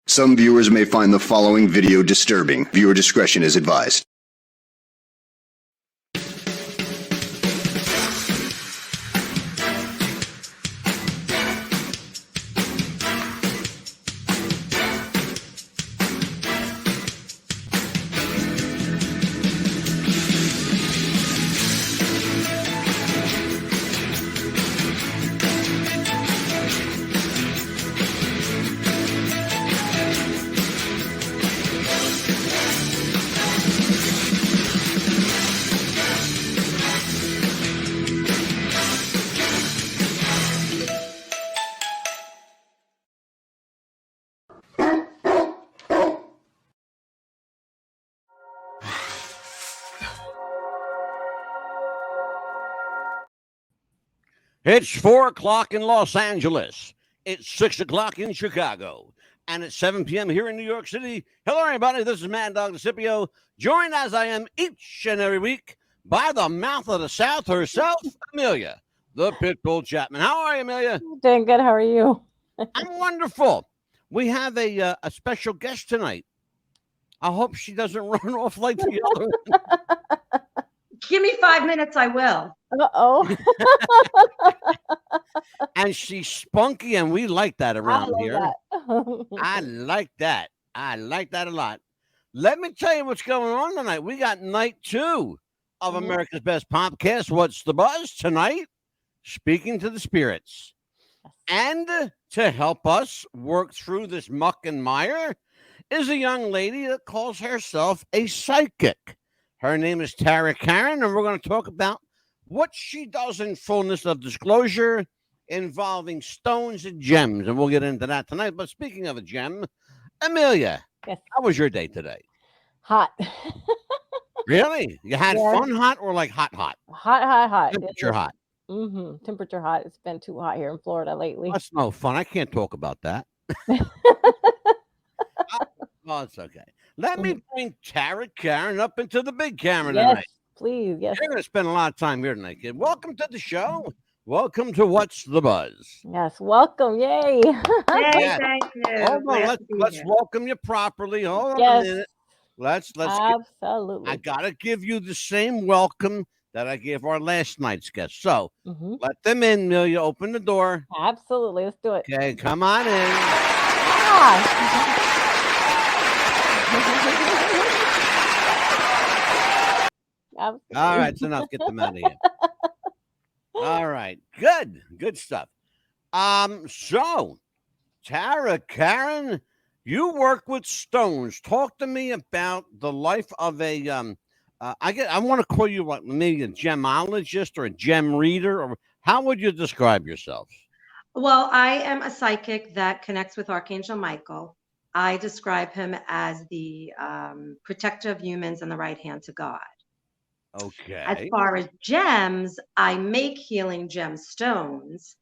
Some viewers may find the following video disturbing. Viewer discretion is advised. It's 4 o'clock in Los Angeles. It's 6 o'clock in Chicago. And it's 7 p.m. here in New York City. Hello, everybody. This is Mad Dog DeCipio, joined as I am each and every week by the mouth of the South herself, Amelia, the Pitbull Chapman. How are you, Amelia? Doing good. How are you? I'm wonderful. We have a special guest tonight. I hope she doesn't run off like the other one. Give me 5 minutes, I will. Uh-oh. And she's spunky, and we like that around here. That. I like that. I like that a lot. Let me tell you what's going on tonight. We got night 2 of America's Best Podcast. What's the Buzz tonight? Speaking to the spirits. And to help us work through this muck and mire is a young lady that calls herself a psychic. Her name is Tara Karen, and we're going to talk about what she does in fullness of disclosure involving stones and gems, and we'll get into that tonight. But speaking of a gem, Amelia, Yes. How was your day today? Hot. Really? You had fun hot or like hot? Hot. Temperature hot. Temperature hot. It's been too hot here in Florida lately. That's no fun. I can't talk about that. Oh, it's okay. Let me bring Tara Karen up into the big camera tonight. Please. Yes. You're going to spend a lot of time here tonight, kid. Welcome to the show. Welcome to What's the Buzz. Yes. Welcome. Yay. Yes. Thank you. Hold on. Let's welcome you properly. Hold on a minute. Let's Absolutely. I got to give you the same welcome that I gave our last night's guest. So let them in, Amelia. Open the door. Absolutely. Let's do it. Okay, come on in. All right, it's enough. Get them out of here. All right, good stuff. So Tara Karen, you work with stones. Talk to me about the life of a I want to call you what, maybe a gemologist or a gem reader, or how would you describe yourself? Well, I am a psychic that connects with Archangel Michael. I describe him as the protector of humans and the right hand to God. Okay. As far as gems, I make healing gemstones,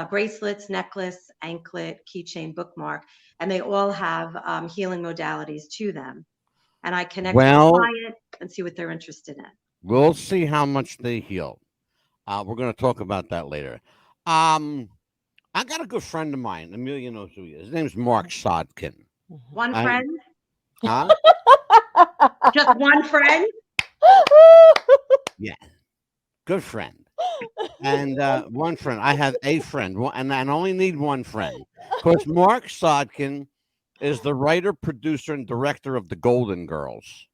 bracelets, necklace, anklet, keychain, bookmark, and they all have healing modalities to them. And I connect with the client and see what they're interested in. We'll see how much they heal. We're going to talk about that later. I got a good friend of mine. Amelia knows who he is. His name's Mark Sodkin. One friend? Huh? Just one friend? Yeah. Good friend. And one friend. I have a friend, and I only need one friend. Of course, Mark Sodkin is the writer, producer, and director of The Golden Girls.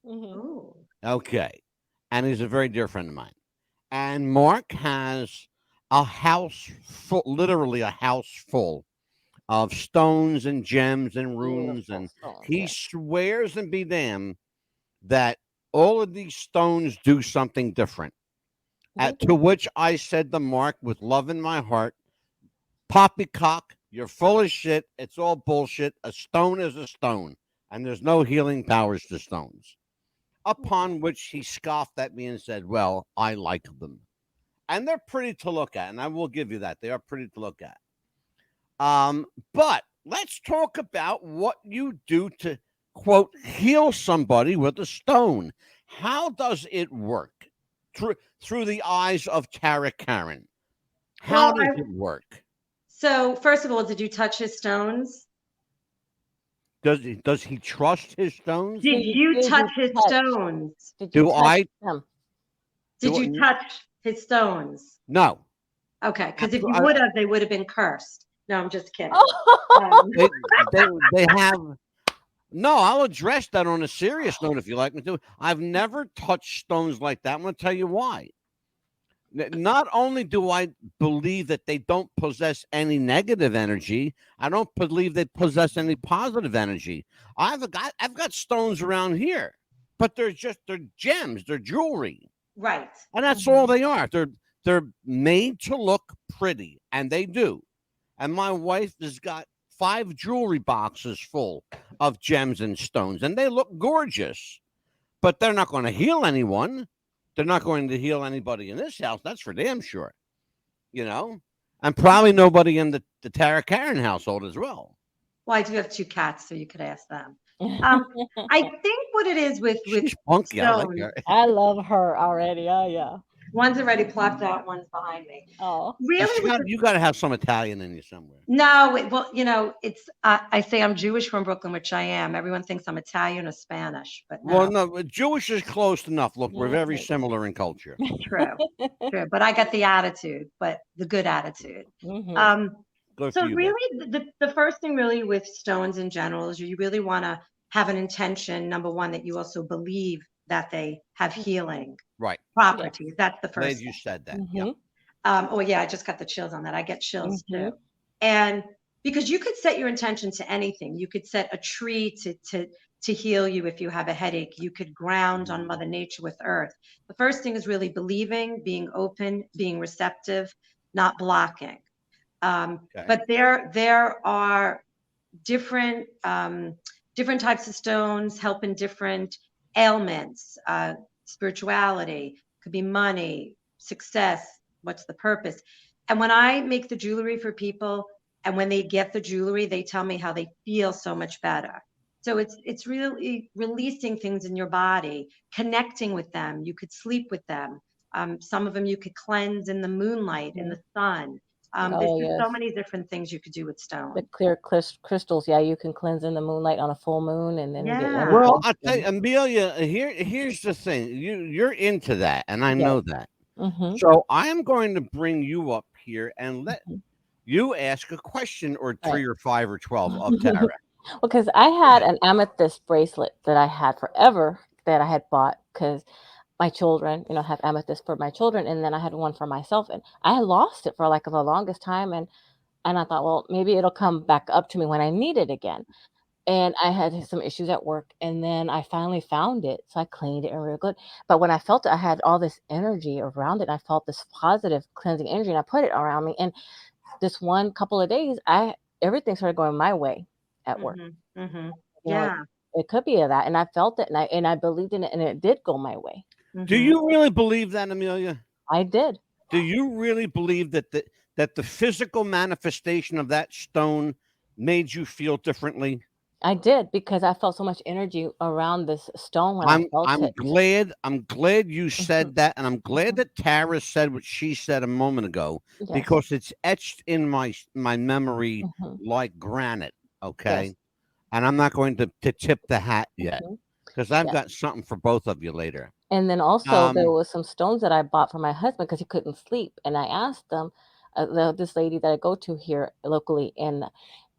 Okay. And he's a very dear friend of mine. And Mark has a house full, literally a house full of stones and gems and runes. And he swears and be damned that all of these stones do something different. To which I said to Mark, with love in my heart, poppycock, you're full of shit. It's all bullshit. A stone is a stone, and there's no healing powers to stones. Upon which he scoffed at me and said, well, I like them. And they're pretty to look at, and I will give you that. They are pretty to look at. But let's talk about what you do to, quote, heal somebody with a stone. How does it work? Through the eyes of Tara Karen. How does it work? So, first of all, did you touch his stones? Does he trust his stones? Did you Did touch you his touch? stones? Did you Do touch I? them? Did Do you touch his stones? No. Okay, because if you I- would have, they would have been cursed. No, I'm just kidding. Oh, They, they have. No, I'll address that on a serious note if you like me to. I've never touched stones like that. I'm going to tell you why. Not only do I believe that they don't possess any negative energy, I don't believe they possess any positive energy. I've got stones around here, but they're gems, they're jewelry, Right. and that's all they are. They're made to look pretty, and they do. And my wife has got 5 jewelry boxes full of gems and stones, and they look gorgeous, but they're not going to heal anyone. They're not going to heal anybody in this house. That's for damn sure. You know, and probably nobody in the Tara Karen household as well. Well, I do have 2 cats, so you could ask them. I think what it is with She's funky. I like stones, her. I love her already. Oh yeah. one's already plopped out, one's behind me. Oh. Really, with You got to have some Italian in you somewhere. no, well, it's I say I'm Jewish from Brooklyn, which I am. Everyone thinks I'm Italian or Spanish, but Well, no, no, Jewish is close enough. Look, we're very similar in culture. true, true. But I got the attitude, but the good attitude. Mhm. Good So for you, babe. really, the first thing really with stones in general is you really want to have an intention. Number one, that you also believe that they have healing Right. properties. That's the Glad first you thing. said that. Yeah. Mhm. Oh yeah, I just got the chills on that. I get chills Mhm. too. And because you could set your intention to anything. You could set a tree to heal you if you have a headache. You could ground on Mother Nature with earth. The first thing is really believing, being open, being receptive, not blocking. Okay. But there are different different types of stones helping different ailments, spirituality, could be money, success, what's the purpose. And when I make the jewelry for people and when they get the jewelry, they tell me how they feel so much better. So it's really releasing things in your body, connecting with them. You could sleep with them. Some of them you could cleanse in the moonlight, in the sun. There's Oh just yes. so many different things you could do with stone. The clear crystals, yeah, you can cleanse in the moonlight on a full moon and then get Yeah. Well, everything. I tell you, Amelia, here's the thing. You're into that, and I Yes. know that. Mhm. So I am going to bring you up here and let Mhm. you ask a question or Right. 3 or 5 or 12 of Tara. Because I had an amethyst bracelet that I had forever that I had bought because my children, have amethyst for my children, and then I had one for myself, and I had lost it for like the longest time, and I thought, well, maybe it'll come back up to me when I need it again. And I had some issues at work, and then I finally found it, so I cleaned it and real good. But when I felt it, I had all this energy around it. I felt this positive cleansing energy, and I put it around me. And this one couple of days, everything started going my way at work. Mm-hmm. Mm-hmm. You know, Yeah. it could be of that, and I felt it, and I believed in it, and it did go my way. Do Mm-hmm. you really believe that, Amelia? I did. Do you really believe that the physical manifestation of that stone made you feel differently? I did because I felt so much energy around this stone when I felt it. I'm glad you said that, and I'm glad that Tara said what she said a moment ago Yes. because it's etched in my memory Mhm. like granite. Okay, Yes. and I'm not going to tip the hat yet Mhm. because I've Yeah. got something for both of you later. And then also there Um, was some stones that I bought for my husband because he couldn't sleep, and I asked them, this lady that I go to here locally, and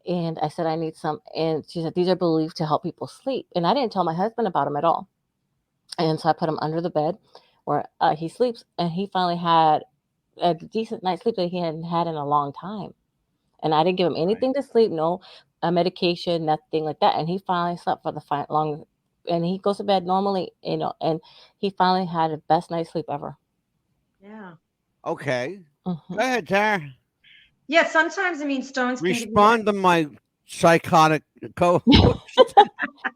I said I need some, and she said these are believed to help people sleep, and I didn't tell my husband about them at all, and so I put him under the bed where he sleeps, and he finally had a decent night's sleep that he hadn't had in a long time, and I didn't give him right. anything to sleep, no medication, nothing like that, and he finally slept for the long, and he goes to bed normally, and he finally had the best night's sleep ever. Yeah. Okay, go Mhm. ahead, Tara. Yeah. Sometimes, I mean, stones can give you. Respond to my psychotic co-host.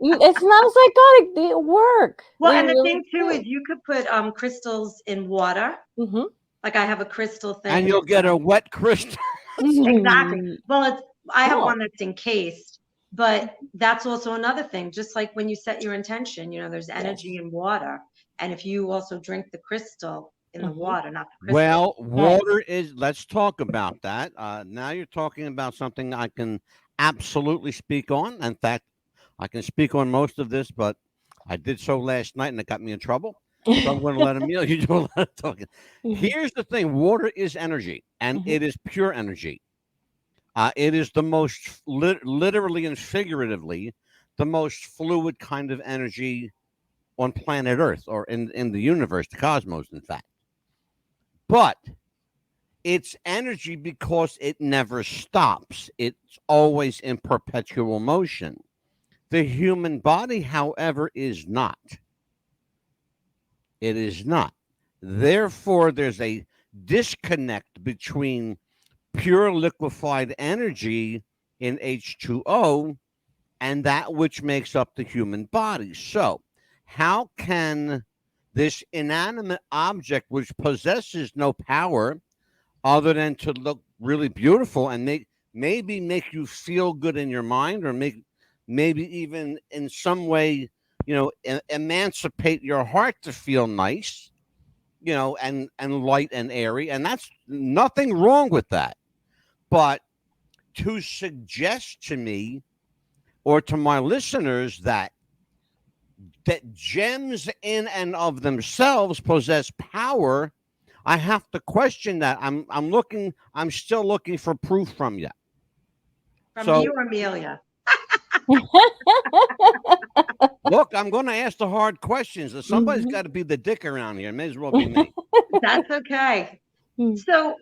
It's not psychotic. They work. Well, They and the really thing too do. is you could put crystals in water. Mhm. Like I have a crystal thing. And you'll get a wet crystal. Exactly. Well, I have Cool. one that's encased, but that's also another thing. Just like when you set your intention, there's energy Yes. in water, and if you also drink the crystal in the Mhm. water, not the crystal. Well, Right. water is, let's talk about that. Now you're talking about something I can absolutely speak on. In fact, I can speak on most of this, but I did so last night and it got me in trouble. So I'm going to let Emil, you do a lot of talking. Here's the thing: water is energy, and it is pure energy. It is the most, literally and figuratively, the most fluid kind of energy on planet Earth, or in the universe, the cosmos, in fact. But it's energy because it never stops. It's always in perpetual motion. The human body, however, is not. It is not. Therefore, there's a disconnect between pure liquefied energy in H2O and that which makes up the human body. So, how can this inanimate object, which possesses no power other than to look really beautiful and maybe make you feel good in your mind, or maybe even in some way, emancipate your heart to feel nice, and light and airy, and that's nothing wrong with that. But to suggest to me or to my listeners that gems in and of themselves possess power, I have to question that. I'm still looking for proof from you. From you or Amelia? Look, I'm going to ask the hard questions. Somebody's got to be the dick around here. It may as well be me. That's okay. So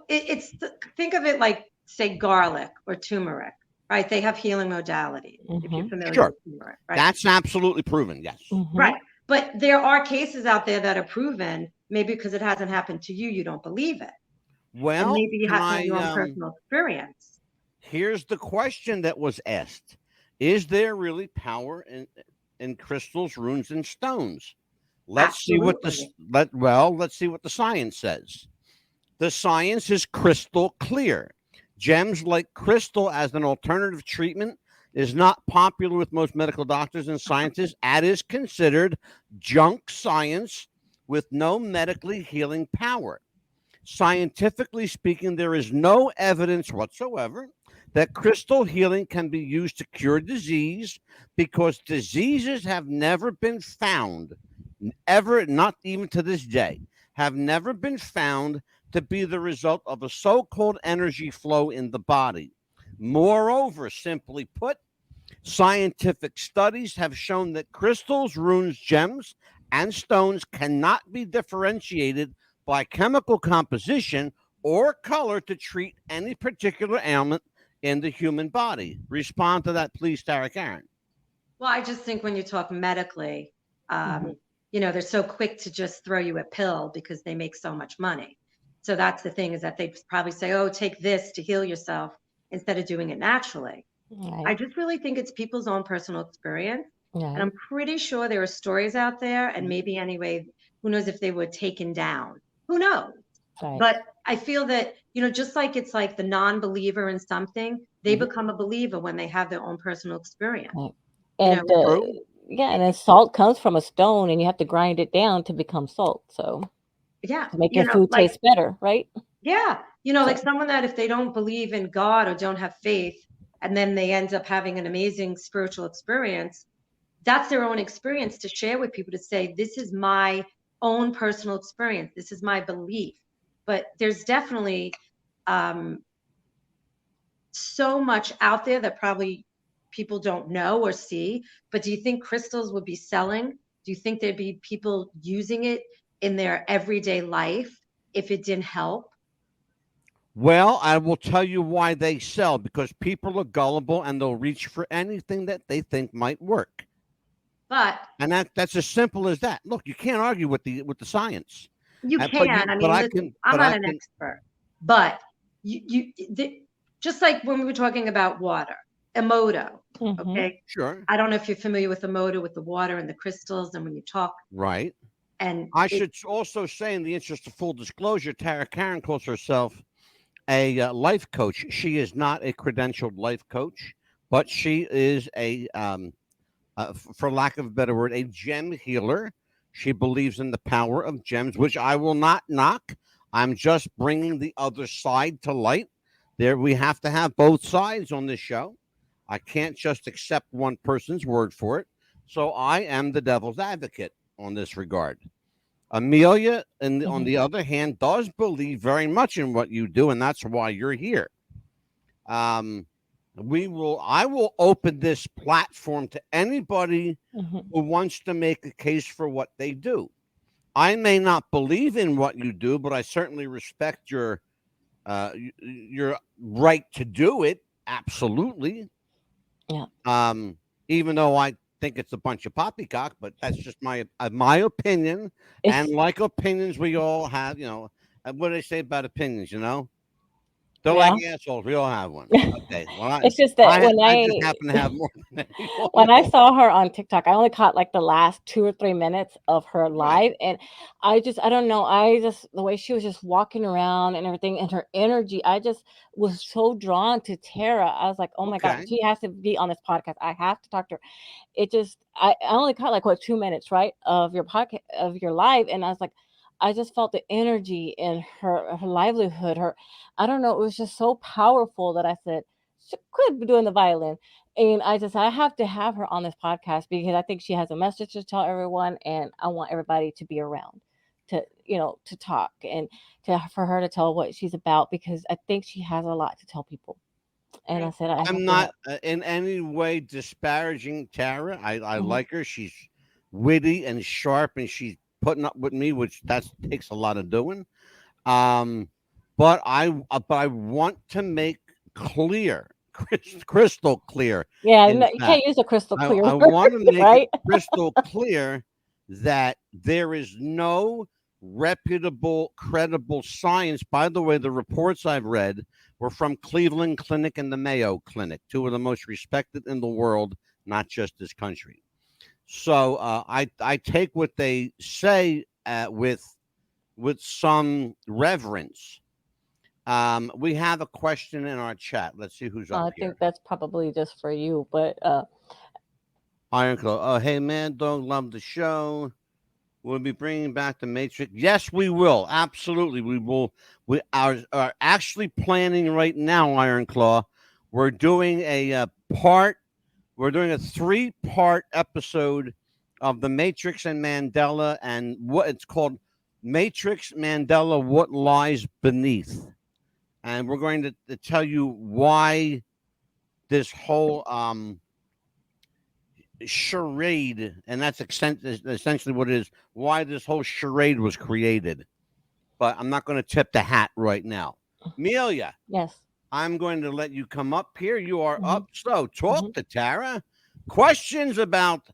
think of it like, say, garlic or turmeric, right? They have healing modalities. If you're familiar with turmeric, right? That's absolutely proven. Yes. Right. But there are cases out there that are proven. Maybe because it hasn't happened to you, you don't believe it. Well, and maybe you have your own personal experience. Here's the question that was asked: is there really power in crystals, runes, and stones? Let's see what let's see what the science says. The science is crystal clear. Gems like crystal as an alternative treatment is not popular with most medical doctors and scientists, and is considered junk science with no medically healing power. Scientifically speaking, there is no evidence whatsoever that crystal healing can be used to cure disease, because diseases have never been found, ever, not even to this day, have never been found to be the result of a so-called energy flow in the body. Moreover, simply put, scientific studies have shown that crystals, runes, gems, and stones cannot be differentiated by chemical composition or color to treat any particular ailment in the human body. Respond to that, please, Tara Karen. Well, I just think when you talk medically, they're so quick to just throw you a pill because they make so much money. So that's the thing, is that they probably say, oh, take this to heal yourself, instead of doing it naturally. Right. I just really think it's people's own personal experience. Right. And I'm pretty sure there are stories out there, and maybe anyway, who knows if they were taken down. Who knows? Right. But I feel that, just like it's like the non-believer in something, they become a believer when they have their own personal experience. Right. And and then salt comes from a stone, and you have to grind it down to become salt. So to make your food taste better, right? Yeah. Like someone that if they don't believe in God or don't have faith, and then they end up having an amazing spiritual experience, that's their own experience to share with people, to say, this is my own personal experience. This is my belief. But there's definitely so much out there that probably people don't know or see. But do you think crystals would be selling? Do you think there'd be people using it in their everyday life if it didn't help? Well, I will tell you why they sell, because people are gullible and they'll reach for anything that they think might work. And that's as simple as that. Look, you can't argue with the science. You can. I'm not an expert, but just like when we were talking about water, Emoto. Okay, sure. I don't know if you're familiar with Emoto, with the water and the crystals, and when you talk, right. And I should also say, in the interest of full disclosure, Tara Karen calls herself a life coach. She is not a credentialed life coach, but she is for lack of a better word, a gem healer. She believes in the power of gems, which I will not knock. I'm just bringing the other side to light. There, we have to have both sides on this show. I can't just accept one person's word for it. So I am the devil's advocate on this regard. Amelia, on the other hand, does believe very much in what you do, and that's why you're here. I will open this platform to anybody who wants to make a case for what they do. I may not believe in what you do, but I certainly respect your right to do it. Absolutely. Yeah. Even though I think it's a bunch of poppycock, but that's just my opinion. And like opinions, we all have, what do they say about opinions, They're like assholes. We all have one. Okay. Well, it's just that I just happen to have more than anyone when I else. saw her on TikTok, I only caught like the last 2 or 3 minutes of her live, and I don't know. The way she was just walking around and everything, and her energy, I just was so drawn to Tara. I was like, oh my God, she has to be on this podcast. I have to talk to her. I only caught like 2 minutes, right, of your podcast, of your live, and I was like, I just felt the energy in her livelihood. I don't know, it was just so powerful that I said she could be doing the violin, and I have to have her on this podcast because I think she has a message to tell everyone, and I want everybody to be around to talk and for her to tell what she's about, because I think she has a lot to tell people. And I said, I'm not in any way disparaging Tara. I like her. She's witty and sharp, and she's putting up with me, which takes a lot of doing. But I want to make clear, crystal clear. Yeah, you can't use a crystal clear. I want to make right? it crystal clear that there is no reputable, credible science. By the way, the reports I've read were from Cleveland Clinic and the Mayo Clinic, two of the most respected in the world, not just this country. So I take what they say with some reverence. We have a question in our chat. Let's see who's up here. I think that's probably just for you, but Ironclaw. Oh, hey, man, dog, love the show. We'll be bringing back the Matrix. Yes, we will. Absolutely, we will. We are actually planning right now, Ironclaw. We're doing We're doing a 3-part episode of the Matrix and Mandela, and what it's called, Matrix, Mandela, What Lies Beneath. And we're going to tell you why this whole charade, and that's essentially what it is, why this whole charade was created. But I'm not going to tip the hat right now. Amelia. Yes. I'm going to let you come up here. You are up. So talk to Tara. Questions about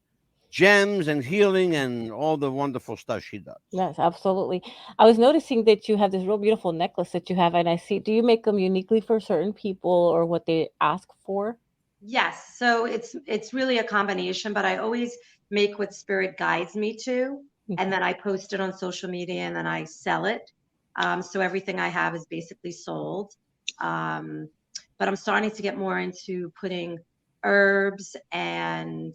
gems and healing and all the wonderful stuff she does. Yes, absolutely. I was noticing that you have this real beautiful necklace that you have, and I see, do you make them uniquely for certain people or what they ask for? Yes. So it's really a combination, but I always make what spirit guides me to, and then I post it on social media, and then I sell it. So everything I have is basically sold. But I'm starting to get more into putting herbs and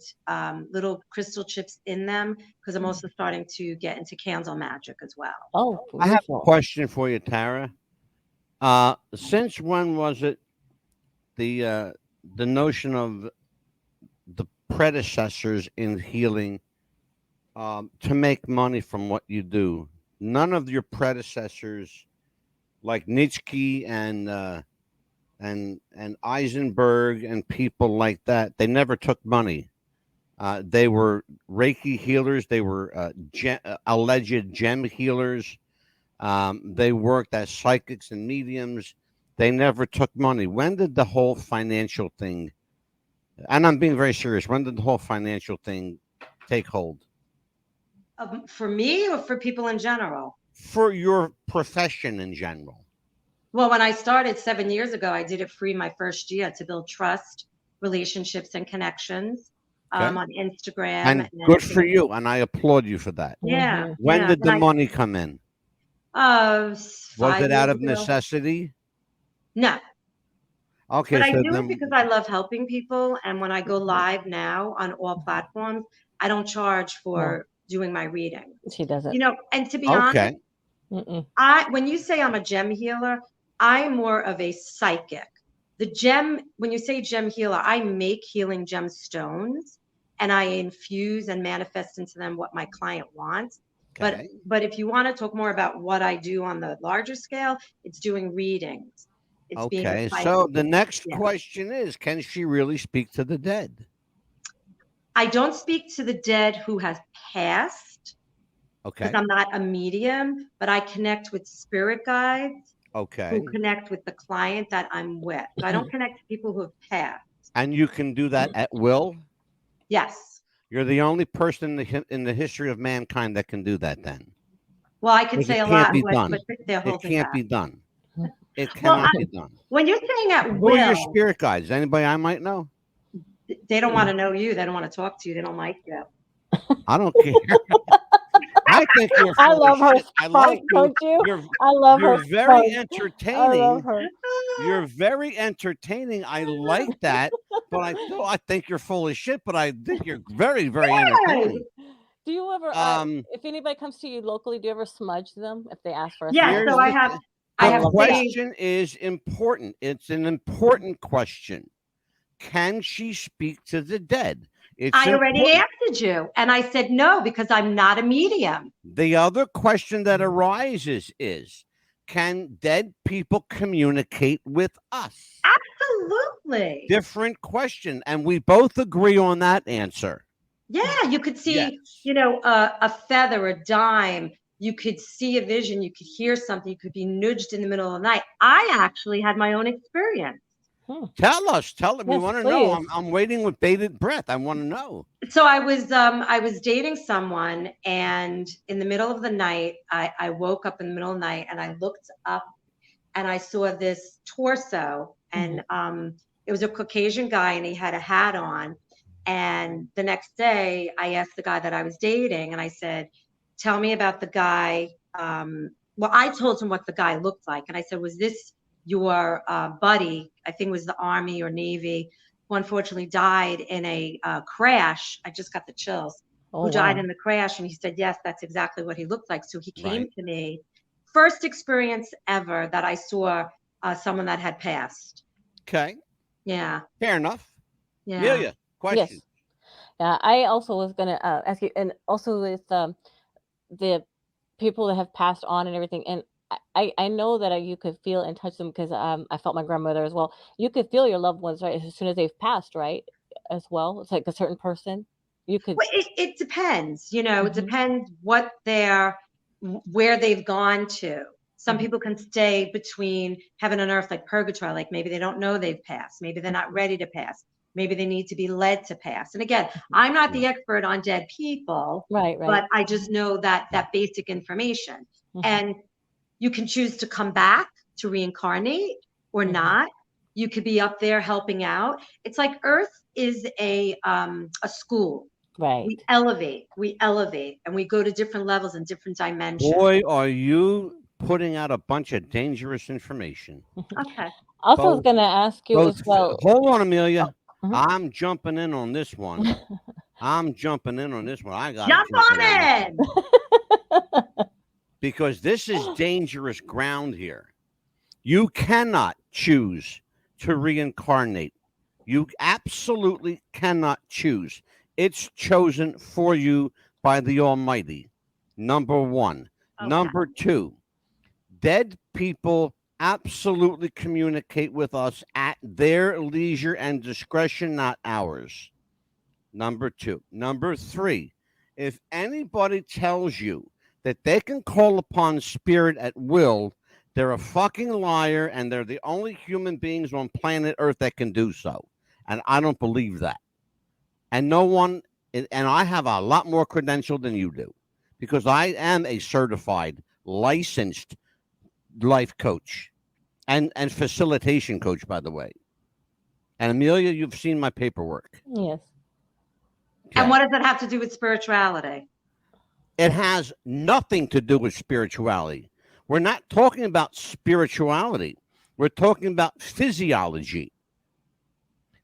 little crystal chips in them, because I'm also starting to get into candle magic as well. Oh, I have a question for you, Tara. Since when was it the notion of the predecessors in healing to make money from what you do? None of your predecessors, like Nietzsche and Eisenberg and people like that, they never took money. They were Reiki healers. They were alleged gem healers. They worked as psychics and mediums. They never took money. When did the whole financial thing, and I'm being very serious, when did the whole financial thing take hold? For me or for people in general? For your profession in general. Well, when I started 7 years ago, I did it free my first year to build trust, relationships, and connections on Instagram. And good for you, and I applaud you for that. Yeah. When did the money come in? Was it out of necessity? No. Okay. But I do it because I love helping people. And when I go live now on all platforms, I don't charge for doing my reading. She doesn't. And to be honest, when you say I'm a gem healer, I'm more of a psychic The gem, when you say gem healer, I make healing gemstones and I infuse and manifest into them what my client wants. Okay. But if you want to talk more about what I do on the larger scale, it's doing readings. It's being a Okay. So psychic. the next Yeah. question is, can she really speak to the dead? I don't speak to the dead who has passed Okay. because I'm not a medium, but I connect with spirit guides Okay. who connect with the client that I'm with. So I don't connect to people who have passed. And you can do that at will? Yes. You're the only person in the history of mankind that can do that then. Well, I could Because say it a can't lot, be but done. they're It holding can't back. be done. It Well, cannot be done. when you're saying at Who are your will, spirit guides? Anybody I might know? they don't want to know you. They don't want to talk to you. They don't like you. I don't care. I think you're I full love of her shit. I spunk, like you. don't you? You're I love you're her very spunk. I entertaining. love her. You're very entertaining. I like that, but I think you're full of shit. But I think you're very, very entertaining. Do you ever, if anybody comes to you locally, do you ever smudge them if they ask for a Yeah. smudge? So I have The things. question is important. It's an important question. Can she speak to the dead? It's I already important. answered you, and I said no because I'm not a medium. The other question that arises is, can dead people communicate with us? Absolutely. Different question. And we both agree on that answer. Yeah, you could see, Yes. a feather, a dime. You could see a vision. You could hear something. You could be nudged in the middle of the night. I actually had my own experience. Tell us. We Yes, want to know. please. I'm waiting with bated breath. I want to know. So I was dating someone, and in the middle of the night, I woke up in the middle of the night and I looked up and I saw this torso, and it was a Caucasian guy and he had a hat on. And the next day I asked the guy that I was dating and I said, tell me about the guy. Well, I told him what the guy looked like. And I said, was this your buddy? I think it was the Army or Navy, who unfortunately died in a crash. I just got the chills. Oh, Who died wow. in the crash? And he said, yes, that's exactly what he looked like. So he came Right. to me. First experience ever that I saw someone that had passed. Okay. Yeah. Fair enough. Yeah. Amelia, question. Yes. Yeah, I also was going to ask you, and also with the people that have passed on and everything. And I know that you could feel and touch them because I felt my grandmother as well. You could feel your loved ones, right, as soon as they've passed, right, as well. It's like a certain person. You could. Well, it depends. It depends where they've gone to. Some people can stay between heaven and earth, like purgatory, like maybe they don't know they've passed. Maybe they're not ready to pass. Maybe they need to be led to pass. And again, I'm not the expert on dead people, Right. but I just know that basic information. And you can choose to come back to reincarnate or not. You could be up there helping out. It's like Earth is a school. Right. We elevate, and we go to different levels and different dimensions. Boy, are you putting out a bunch of dangerous information. Okay. Also, I was going to ask you as well. Hold on, Amelia. I'm jumping in on this one. I got Jump on in. Because this is dangerous ground here. You cannot choose to reincarnate. You absolutely cannot choose. It's chosen for you by the Almighty. Number one. Okay. Number two, dead people absolutely communicate with us at their leisure and discretion, not ours. Number two. Number three, if anybody tells you that they can call upon spirit at will, they're a fucking liar, and they're the only human beings on planet Earth that can do so. And I don't believe that. And no one, and I have a lot more credential than you do, because I am a certified, licensed life coach and facilitation coach, by the way. And Amelia, you've seen my paperwork. Yes. Okay. And what does that have to do with spirituality? It has nothing to do with spirituality. We're not talking about spirituality. We're talking about physiology.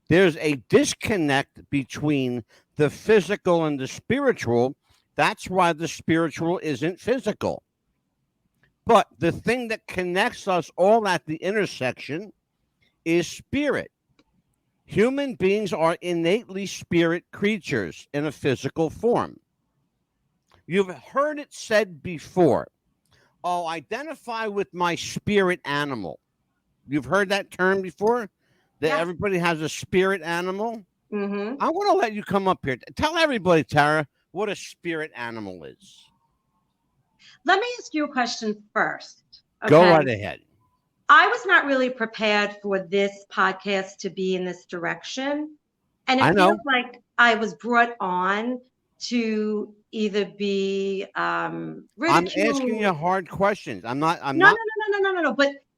There's a disconnect between the physical and the spiritual. That's why the spiritual isn't physical. But the thing that connects us all at the intersection is spirit. Human beings are innately spirit creatures in a physical form. You've heard it said before, oh, identify with my spirit animal. You've heard that term before? That Yeah. everybody has a spirit animal? Mm-hmm. I want to let you come up here. Tell everybody, Tara, what a spirit animal is. Let me ask you a question first. Go okay? right ahead. I was not really prepared for this podcast to be in this direction. And I it know. feels like I was brought on to either be I'm ridiculed. asking you hard questions. I'm not. No.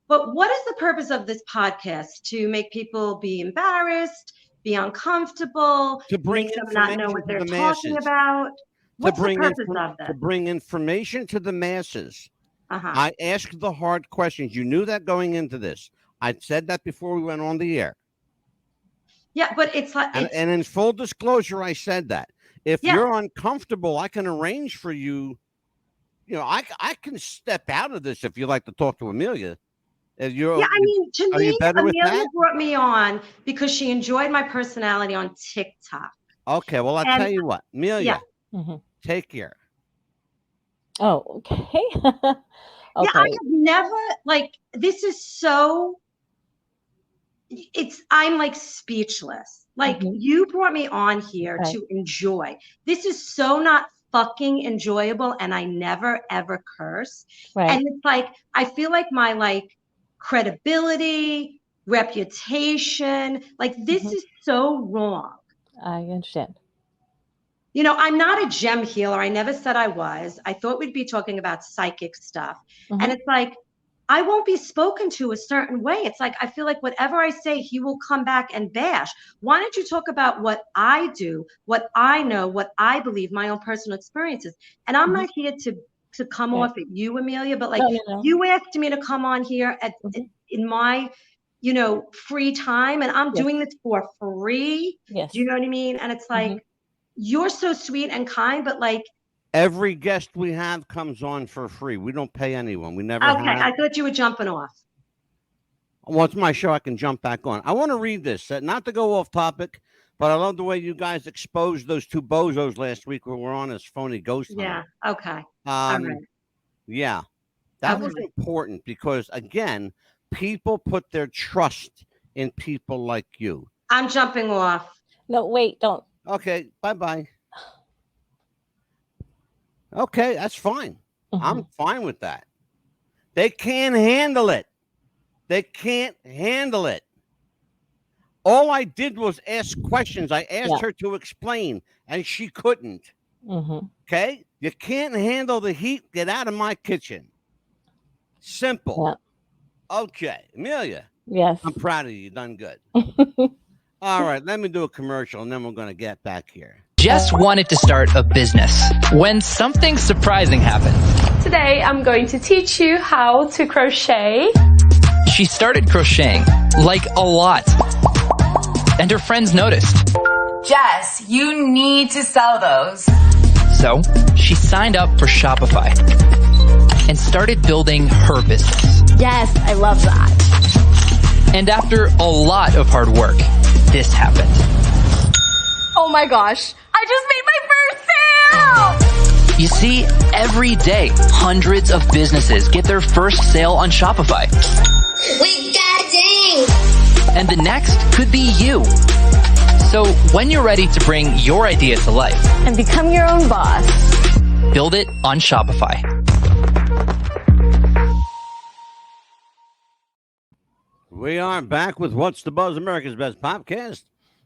But what is the purpose of this podcast? To make people be embarrassed, be uncomfortable, To bring make them not know information what to they're the talking masses. about? What's the purpose of To this? bring information to the masses. Uh-huh. I asked the hard questions. You knew that going into this. I said that before we went on the air. Yeah, but it's like And in full disclosure, I said that. If Yeah. you're uncomfortable, I can arrange for you. You know, I can step out of this if you like to talk to Amelia. If you're, Yeah, I mean, to are you me, better with Amelia that? brought me on because she enjoyed my personality on TikTok. Okay, well, I'll And- tell you what, Amelia, Mm-hmm. take care. Oh, okay. Yeah, I Okay. have never this is so. I'm like speechless. Like Mhm. you brought me on here Right. to enjoy. This is so not fucking enjoyable, and I never ever curse. Right. And it's like I feel like my credibility, reputation, this Mhm. is so wrong. I understand. You know, I'm not a gem healer. I never said I was. I thought we'd be talking about psychic stuff. Mhm. And it's like, I won't be spoken to a certain way. It's like, I feel like whatever I say, he will come back and bash. Why don't you talk about what I do, what I know, what I believe, my own personal experiences? And I'm not here to come Right. off at you, Amelia, but No. you asked me to come on here Mhm. in my, free time. And I'm Yes. doing this for free. Yes. Do you know what I mean? And it's like, Mhm. you're so sweet and kind, but Every guest we have comes on for free. We don't pay anyone. We never okay, have. I thought you were jumping off. Well, it's my show. I can jump back on. I want to read this, not to go off topic, but I love the way you guys exposed those two bozos last week who were on as phony ghost hunter. Yeah. Okay. All right. Yeah, that was Okay. important because, again, people put their trust in people like you. I'm jumping off. No, wait, don't. Okay, bye-bye. Okay, that's fine. I'm fine with that. They can't handle it. They can't handle it. All I did was ask questions. I asked her to explain, and she couldn't. Mm-hmm. Okay? You can't handle the heat. Get out of my kitchen. Simple. Yeah. Okay, Amelia. Yes. I'm proud of you. You done good. All right, let me do a commercial, and then we're going to get back here. Jess wanted to start a business when something surprising happened. Today, I'm going to teach you how to crochet. She started crocheting, like a lot. And her friends noticed. Jess, you need to sell those. So she signed up for Shopify and started building her business. Yes, I love that. And after a lot of hard work, this happened. Oh my gosh, I just made my first sale! You see, every day, hundreds of businesses get their first sale on Shopify. We got a ding! And the next could be you. So when you're ready to bring your idea to life And become your own boss. build it on Shopify. We are back with What's the Buzz, America's Best Podcast.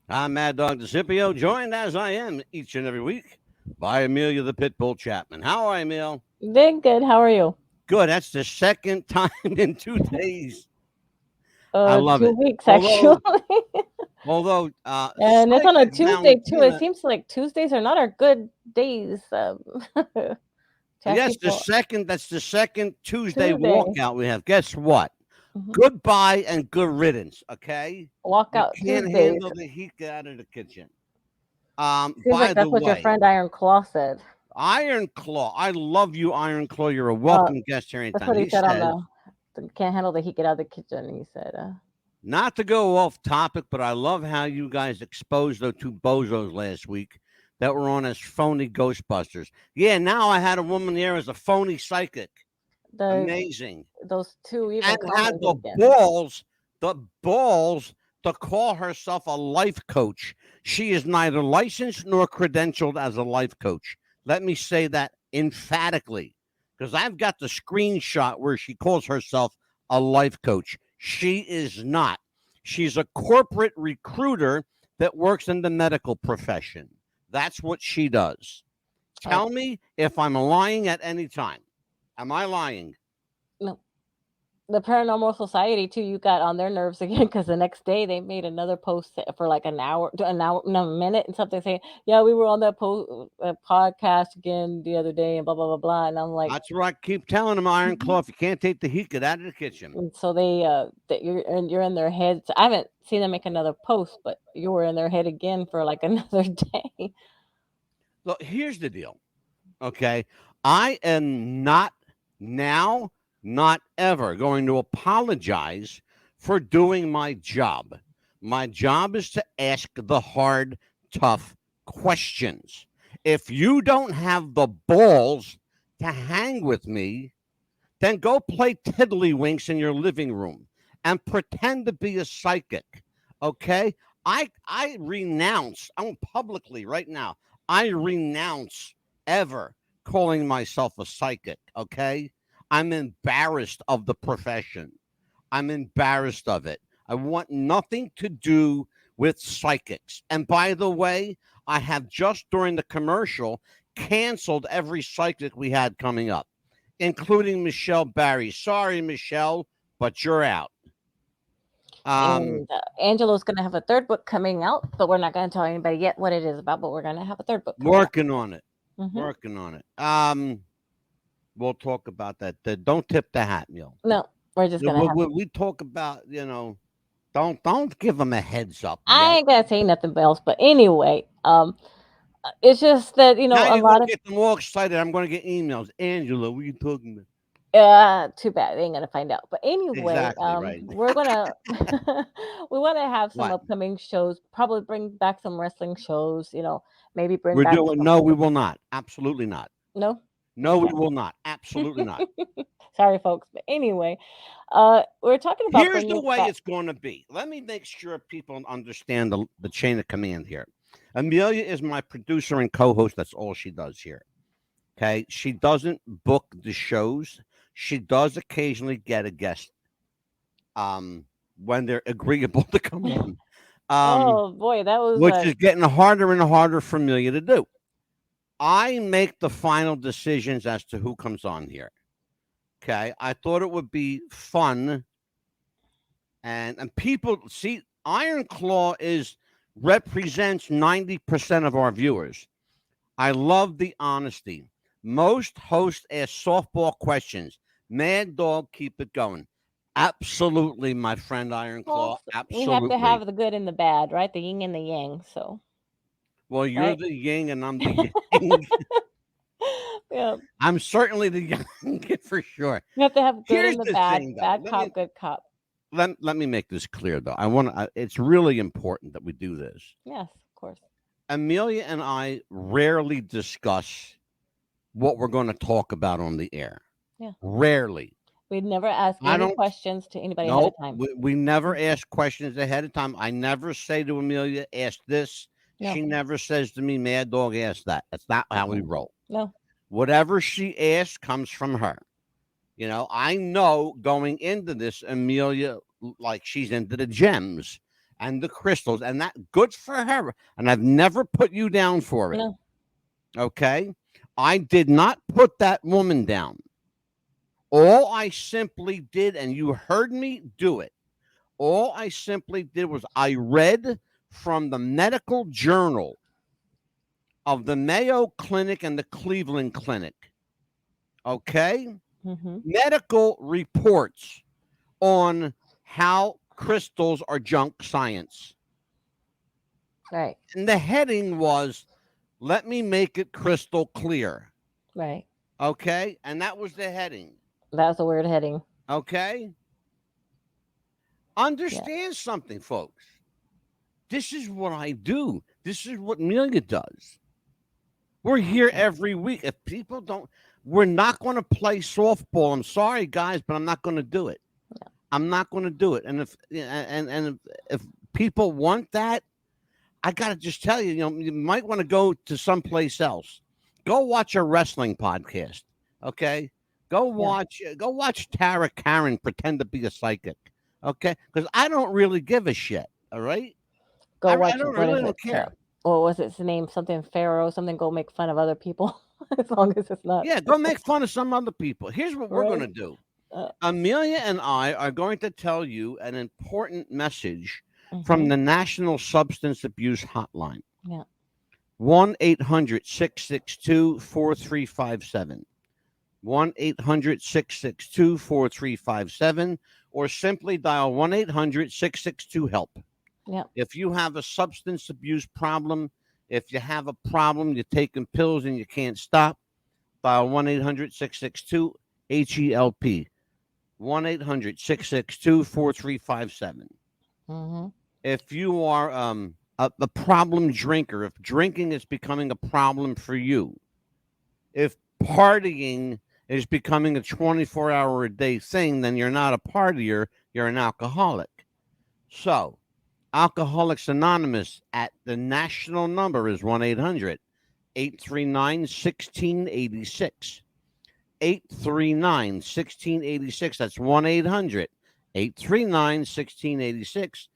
I'm Mad Dog DeCipio, joined as I am each and every week by Amelia the Pitbull Chapman. How are you, Emil? Very good. How are you? Good. That's the second time in 2 days. I love 2 it. weeks, actually. Although, and it's on a Psychic Tuesday, too. Valentina- It seems like Tuesdays are not our good days. Yes, that's the second Tuesday Tuesday. walkout we have. Guess what? Mhm. Goodbye and good riddance, okay? Walkout You can't Tuesdays. handle the heat, get out of the kitchen. Seems By like that's the what your way, friend Iron Claw said. Iron Claw. I love you, Iron Claw. You're a welcome guest here That's anytime. what he said said, on the can't handle the heat, get out of the kitchen. He said, Not to go off topic, but I love how you guys exposed those two bozos last week that were on as phony Ghostbusters. Yeah, now I had a woman there as a phony psychic. Amazing. Those two even And had commented the again. balls to call herself a life coach. She is neither licensed nor credentialed as a life coach. Let me say that emphatically, because I've got the screenshot where she calls herself a life coach. She is not. She's a corporate recruiter that works in the medical profession. That's what she does. Tell me if I'm lying at any time. Am I lying? No. The Paranormal Society too, you got on their nerves again because the next day they made another post for like an hour, no, a minute and something saying, yeah, we were on that podcast again the other day and blah, blah, blah, blah. And I'm like, that's right. Keep telling them, Iron Claw, if you can't take the heat, get out of the kitchen. And so you're in their heads. I haven't seen them make another post, but you were in their head again for like another day. Look, here's the deal. Okay. I am not now, not ever going to apologize for doing my job. My job is to ask the hard, tough questions. If you don't have the balls to hang with me, then go play tiddlywinks in your living room and pretend to be a psychic. Okay? I renounce, I'm publicly right now, I renounce ever calling myself a psychic. Okay? I'm embarrassed of the profession. I'm embarrassed of it. I want nothing to do with psychics. And by the way, I have just during the commercial canceled every psychic we had coming up, including Michelle Barry. Sorry, Michelle, but you're out. And Angelo's going to have a third book coming out, but we're not going to tell anybody yet what it is about, but we're going to have a third book coming working out. on it. Mm-hmm. Working on it. We'll talk about that. Don't tip the hat, Neil. No, we're just going to we talk about, don't give them a heads up. I ain't going to say nothing else, but anyway, it's just that, now a lot of get them all excited. I'm going to get emails. Angela, what are you talking about? Too bad they ain't gonna find out. But anyway, exactly, right. we're gonna we want to have some upcoming shows. Probably bring back some wrestling shows. Maybe bring. We're doing. No, we will not. Absolutely not. No. No, we will not. Absolutely not. Sorry, folks. But anyway, we're talking about. Here's the way it's going to be. Let me make sure people understand the chain of command here. Amelia is my producer and co-host. That's all she does here. Okay, she doesn't book the shows. She does occasionally get a guest when they're agreeable to come on. Oh, boy, that was... Which is getting harder and harder for Amelia to do. I make the final decisions as to who comes on here. Okay, I thought it would be fun. And people, see, Iron Claw represents 90% of our viewers. I love the honesty. Most hosts ask softball questions. Mad Dog, keep it going. Absolutely, my friend Iron Claw. Absolutely. We have to have the good and the bad, right? The yin and the yang. So. Well, you're the yin and I'm the yang. Yeah. I'm certainly the yang for sure. You have to have good and the bad. Bad cop, good cop. Let me make this clear, though. It's really important that we do this. Yes, of course. Amelia and I rarely discuss what we're going to talk about on the air. Yeah. Rarely. We'd never ask any questions to anybody ahead of time. We never ask questions ahead of time. I never say to Amelia, ask this. No. She never says to me, Mad Dog, ask that. That's not how we roll. No. Whatever she asks comes from her. I know going into this, Amelia, like she's into the gems and the crystals, and that good for her. And I've never put you down for it. No. Okay? I did not put that woman down. All I simply did, and you heard me do it, all I simply did was I read from the medical journal of the Mayo Clinic and the Cleveland Clinic. Okay? Mm-hmm. Medical reports on how crystals are junk science. Right. And the heading was, let me make it crystal clear. Right. Okay? And that was the heading. That's a weird heading. Okay? Understand something, folks. This is what I do. This is what Amelia does. We're here every week. If people don't, we're not going to play softball. I'm sorry, guys, but I'm not going to do it. I'm not going to do it. And if people want that, I got to just tell you, you might want to go to someplace else. Go watch a wrestling podcast. Okay, go watch Tara Karen pretend to be a psychic. Okay, because I don't really give a shit. All right, Go watch I don't what is really it? care. What was its name? Something Pharaoh. Something. Go make fun of other people. As long as it's not. Yeah, go make fun of some other people. Here's what we're going to do. Amelia and I are going to tell you an important message from the National Substance Abuse Hotline. Yeah. 1-800-662-4357. 1-800-662-4357, or simply dial 1-800-662-HELP. Yeah. If you have a substance abuse problem, if you have a problem, you're taking pills and you can't stop, dial 1-800-662-HELP. 1-800-662-4357. If you are a problem drinker, if drinking is becoming a problem for you, if partying is becoming a 24-hour-a-day thing, then you're not a partier, you're an alcoholic. So, Alcoholics Anonymous at the national number is 1-800-839-1686. 839-1686. That's 1-800-839-1686.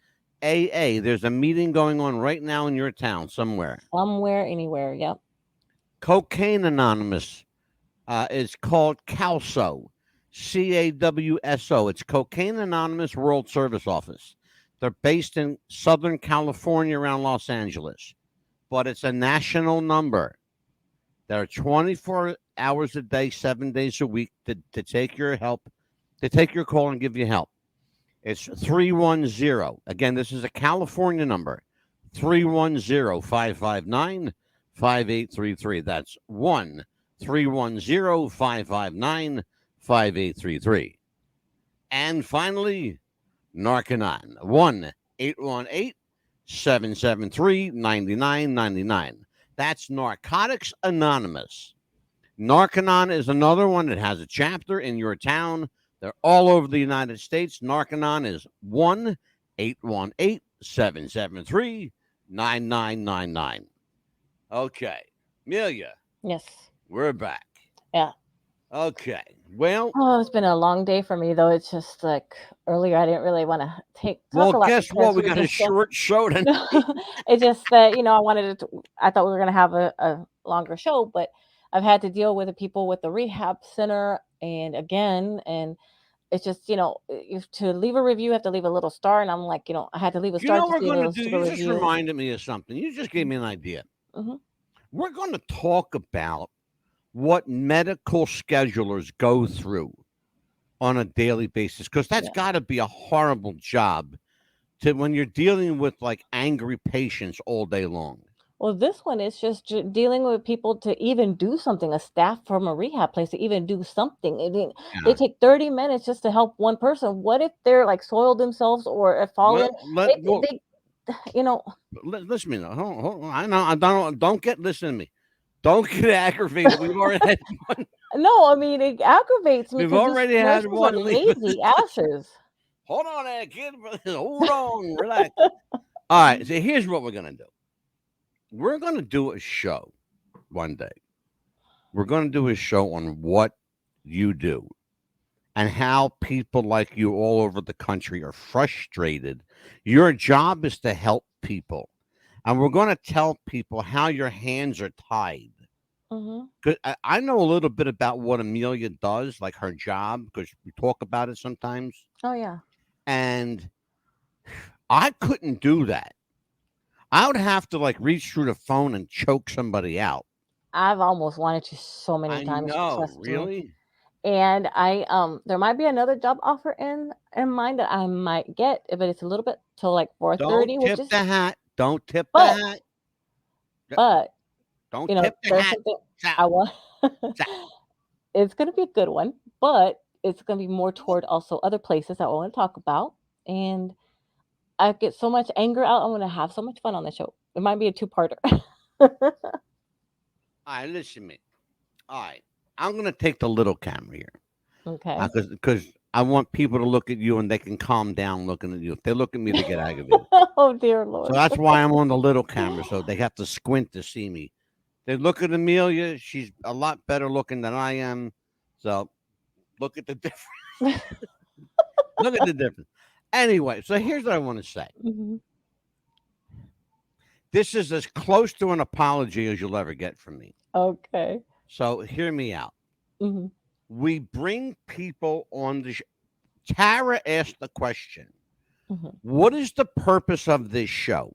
AA. There's a meeting going on right now in your town somewhere. Somewhere, anywhere. Yep. Cocaine Anonymous is called CAWSO. CAWSO. It's Cocaine Anonymous World Service Office. They're based in Southern California around Los Angeles, but it's a national number. There are 24 hours a day, 7 days a week to take your help, to take your call and give you help. It's 310. Again, this is a California number. 310-559-5833. That's 1-310-559-5833. And finally, Narcanon. 1-818-773-9999. That's Narcotics Anonymous. Narcanon is another one that has a chapter in your town. They're all over the United States. Narcanon is 1-818-773-9999. Okay. Amelia. Yes. We're back. Yeah. Okay. Well. Oh, it's been a long day for me, though. It's just like earlier, I didn't really want to talk a lot. Guess what? We got a short show tonight. It's just that, I thought we were going to have a longer show, but I've had to deal with the people with the rehab center and it's just, to leave a review, you have to leave a little star. And I'm like, I had to leave a star. What we're going to do? You just reminded me of something. You just gave me an idea. We're going to talk about what medical schedulers go through on a daily basis, because that's got to be a horrible job when you're dealing with like angry patients all day long. Well, this one is just dealing with people to even do something, a staff from a rehab place to even do something. They take 30 minutes just to help one person. What if they're like soiled themselves or if fallen? Listen to me. Hold on. I know. Don't listen to me. Don't get aggravated. We've already had one. No, I mean, it aggravates me. We've already had one. Lazy asses. Hold on there, kid. Hold on. Relax. All right. So here's what we're going to do. We're going to do a show one day. We're going to do a show on what you do and how people like you all over the country are frustrated. Your job is to help people. And we're going to tell people how your hands are tied. Because I know a little bit about what Amelia does, like her job, because we talk about it sometimes. Oh, yeah. And I couldn't do that. I would have to like reach through the phone and choke somebody out. I've almost wanted to so many times. I know, really? And there might be another job offer in mind that I might get, but it's a little bit till like 4:30. Don't tip the hat. Don't tip the hat. But don't tip the hat. I want. It's going to be a good one, but it's going to be more toward also other places that I want to talk about. and I get so much anger out. I'm gonna have so much fun on the show. It might be a two-parter. All right, listen to me. All right, I'm gonna take the little camera here Okay. because I want people to look at you and they can calm down looking at you. If they look at me, they get aggravated. Oh dear So Lord. that's why I'm on the little camera, so they have to squint to see me. They look at Amelia; she's a lot better looking than I am. So look at the difference. Look at the difference. Anyway, so here's what I want to say. Mhm. This is as close to an apology as you'll ever get from me. Okay. So hear me out. Hmm. We bring people on the show. Tara asked the question, Hmm. what is the purpose of this show?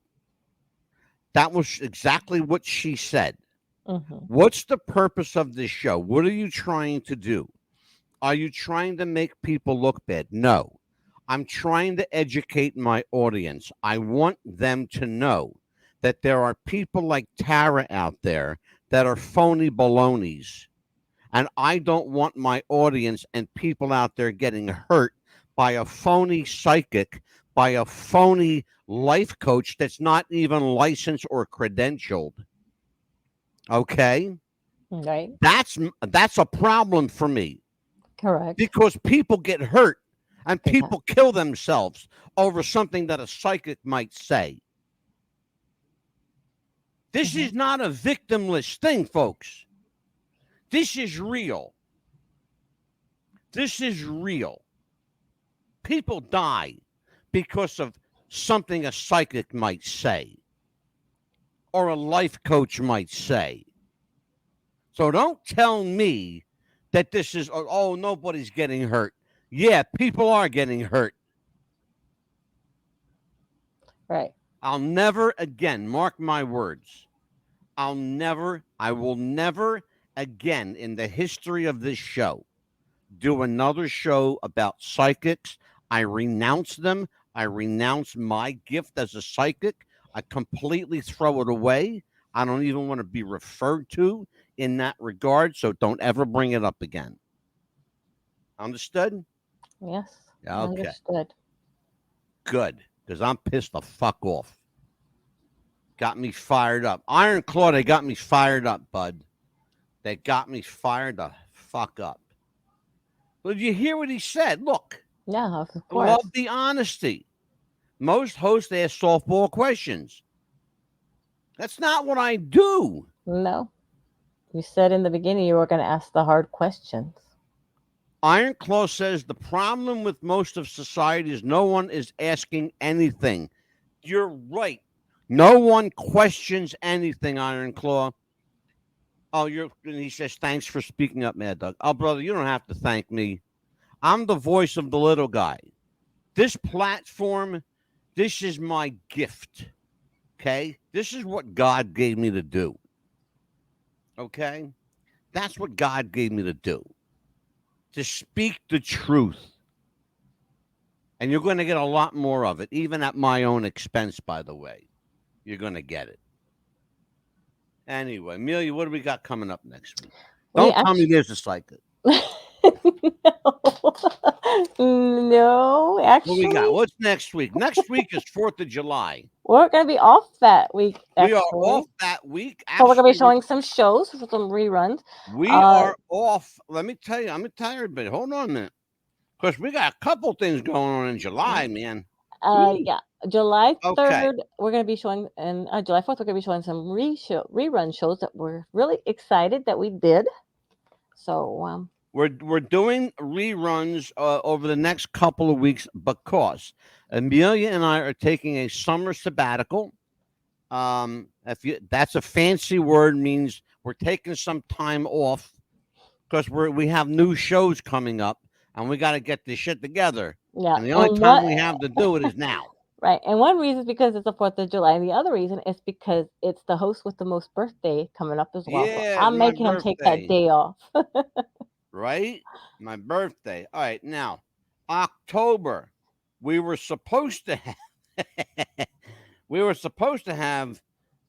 That was exactly what she said. Hmm. What's the purpose of this show? What are you trying to do? Are you trying to make people look bad? No. I'm trying to educate my audience. I want them to know that there are people like Tara out there that are phony balonies. And I don't want my audience and people out there getting hurt by a phony psychic, by a phony life coach that's not even licensed or credentialed. Okay? Right. That's a problem for me Correct. because people get hurt and Yeah. people kill themselves over something that a psychic might say. This is not a victimless thing, folks. This is real. This is real. People die because of something a psychic might say or a life coach might say. So don't tell me that this is, oh, nobody's getting hurt. Yeah, people are getting hurt. Right. I'll never again, mark my words, I will never again in the history of this show do another show about psychics. I renounce them. I renounce my gift as a psychic. I completely throw it away. I don't even want to be referred to in that regard. So don't ever bring it up again. Understood? Yes. Okay. Understood. Good. Because I'm pissed the fuck off. Got me fired up. Iron Claw, they got me fired up, bud. They got me fired the fuck up. Well, did you hear what he said? Look. Yeah, of I course. love the honesty. Most hosts ask softball questions. That's not what I do. No. You said in the beginning you were going to ask the hard questions. Iron Claw says the problem with most of society is no one is asking anything. You're right. No one questions anything, Iron Claw. Oh, and he says, thanks for speaking up, Mad Dog. Oh, brother, you don't have to thank me. I'm the voice of the little guy. This platform, this is my gift. Okay? This is what God gave me to do. Okay? That's what God gave me to do. To speak the truth. And you're going to get a lot more of it, even at my own expense, by the way. You're going to get it. Anyway, Amelia, what do we got coming up next week? Don't tell me there's a psychic. No, actually. What we got? What's next week? Next week is 4th of July. We're going to be off that week. Actually. We are off that week. So we're going to be showing some shows, some reruns. We are off. Let me tell you. I'm going to tell everybody. Hold on a minute. Because we got a couple things going on in July, man. Yeah. July 3rd, Okay. we're going to be showing, and July 4th, we're going to be showing some rerun shows that we're really excited that we did. So we're doing reruns over the next couple of weeks because Amelia and I are taking a summer sabbatical. That's a fancy word, means we're taking some time off because we have new shows coming up and we got to get this shit together. Yeah. And the only time we have to do it is now. Right. And one reason is because it's the 4th of July. And the other reason is because it's the host with the most birthday coming up as well. Yeah, so I'm making him take that day off. Right? My birthday. All right. Now, October, we were supposed to have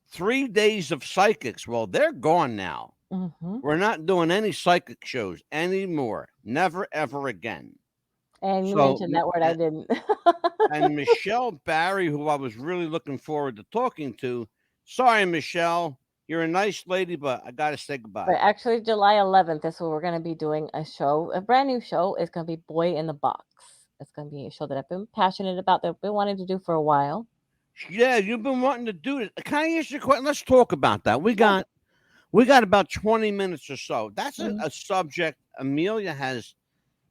3 days of psychics. Well, they're gone now. Mm-hmm. We're not doing any psychic shows anymore. Never, ever again. And you So, mentioned that word, I didn't. and Michelle Barry, who I was really looking forward to talking to. Sorry, Michelle, you're a nice lady, but I gotta say But goodbye. actually, July 11th is when we're going to be doing a show, a brand new show. It's going to be Boy in the Box. It's going to be a show that I've been passionate about, that I've been wanting to do for a while. Yeah, you've been wanting to do it. Can I ask you a question? Let's talk about that. We Yeah. got about 20 minutes or so. That's Mhm. a subject Amelia has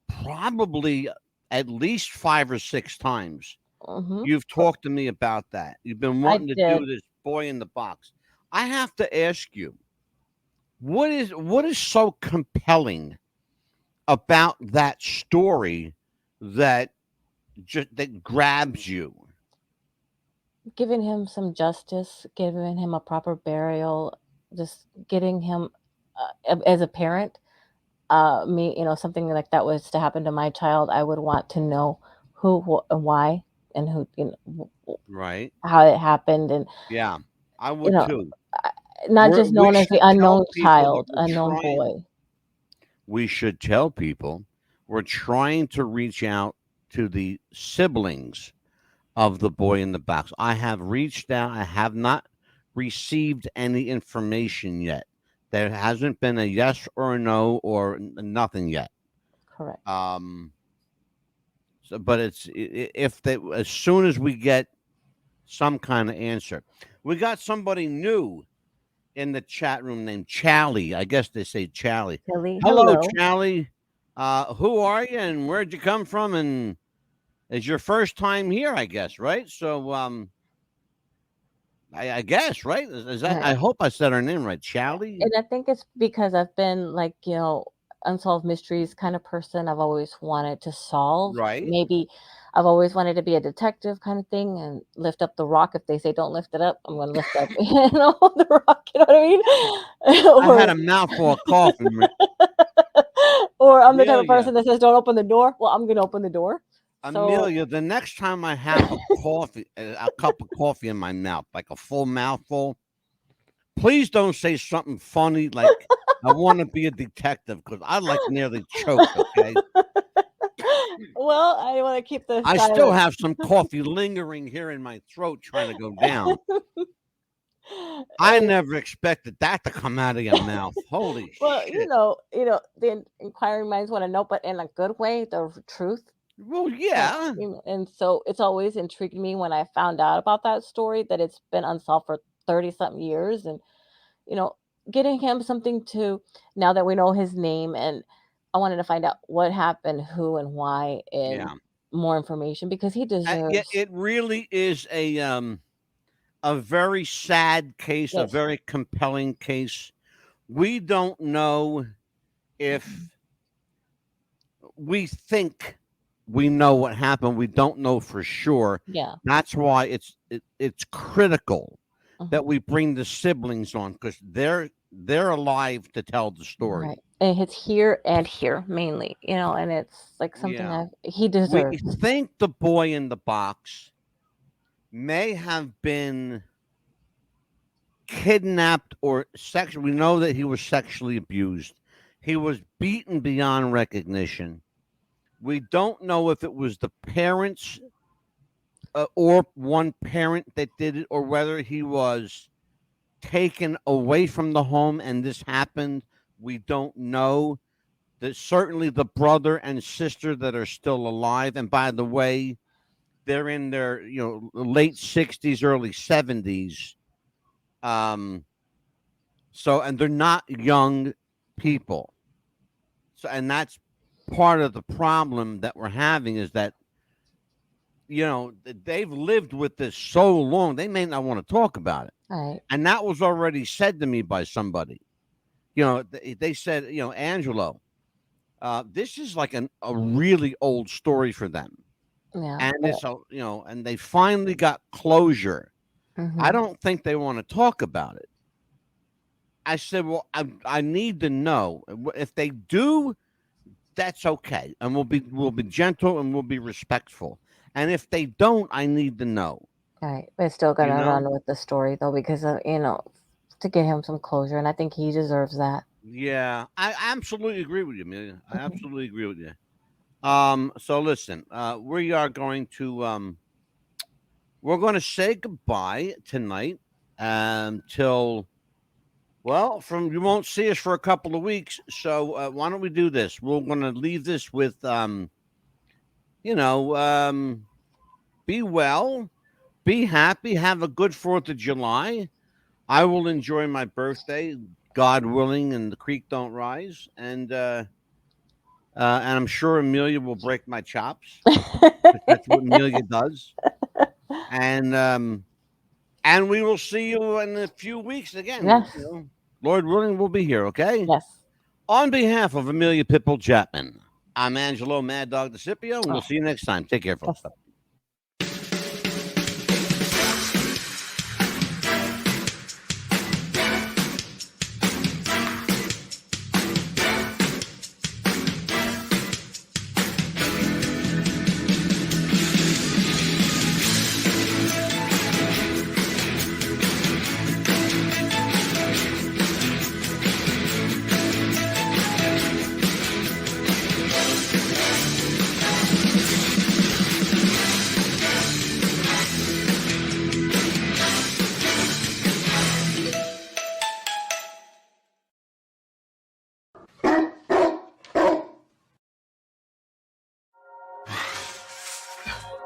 probably at least 5 or 6 times. Mhm. You've talked to me about that. You've been I wanting to did. do this Boy in the Box. I have to ask you, what is so compelling about that story that that grabs you? Giving him some justice, giving him a proper burial, just getting him as a parent. Me, something like that was to happen to my child, I would want to know who and why, and who, Right? how it happened, and Yeah, I you would know, too. not just We known as should the tell unknown people that child, unknown boy. we should tell people we're trying to reach out to the siblings of the Boy in the Box. I have reached out. I have not received any information yet. There hasn't been a yes or a no or nothing yet. Correct. So, but if they, as soon as we get some kind of answer, we got somebody new in the chat room named Charlie. I guess they say Charlie. Kelly, Hello, hello. Charlie. Who are you and where'd you come from? And it's your first time here, I guess, right? So, I guess, right? Is that? I Right. hope I said her name right, Charlie. And I think it's because I've been like, unsolved mysteries kind of person. I've always wanted to solve. Right. Maybe I've always wanted to be a detective kind of thing and lift up the rock. If they say don't lift it up, I'm going to lift up, the rock. You know what I mean? I had a mouthful of coffee. Or I'm the type of Amelia, person that says don't open the door. Well, I'm going to open the door. So Amelia, the next time I have a cup of coffee in my mouth, like a full mouthful, please don't say something funny like I want to be a detective because I like nearly choked. Okay. well, I want to keep the I still silence. have some coffee lingering here in my throat trying to go down. I And never expected that to come out of your mouth. Holy well, shit. the inquiring minds want to know, but in a good way, the truth. Well, And, yeah. and so it's always intrigued me when I found out about that story, that it's been unsolved for 30 something years, and you know, getting him something to, now that we know his name, and I wanted to find out what happened, who and why, and Yeah. more information because he Yeah, deserves. it really is a very sad case, a Yes. very compelling case. We don't know if we think we know what happened. We don't know for sure. Yeah. That's why it's critical that Mhm. we bring the siblings on because they're alive to tell the story. Right. And it's here and here mainly, and it's like something Yeah. he We deserves. think the Boy in the Box may have been kidnapped or sexually. We know that he was sexually abused. He was beaten beyond recognition. We don't know if it was the parents or one parent that did it, or whether he was taken away from the home and this happened. We don't know. That certainly the brother and sister that are still alive. And by the way, they're in their late 60s, early 70s. So and they're not young people. So and that's part of the problem that we're having is that they've lived with this so long they may not want to talk about it. Right. And that was already said to me by somebody. They said, Angelo, this is like a really old story for them. Yeah. And it's and they finally got closure. I Mhm. don't think they want to talk about it. I said, well, I need to know. If they do, that's okay, and we'll be gentle and we'll be respectful. And if they don't, I need to know. Right. But still You gonna know? run with the story though, because to get him some closure, and I think he deserves that. Yeah, I absolutely agree with you, Amelia. I Mhm. absolutely agree with you. So listen, we are going to we're going to say goodbye tonight till from you won't see us for a couple of weeks. So why don't we do this? We're going to leave this with be well, be happy, have a good 4th of July. I will enjoy my birthday, God willing, and the creek don't rise. And I'm sure Amelia will break my chops. That's what Amelia does. And we will see you in a few weeks again. Yes. Lord willing, we'll be here. Okay. Yes. On behalf of Amelia Pitbull Chapman, I'm Angelo Mad Dog DeCipio, and we'll see you next time. Take care, folks. Yes.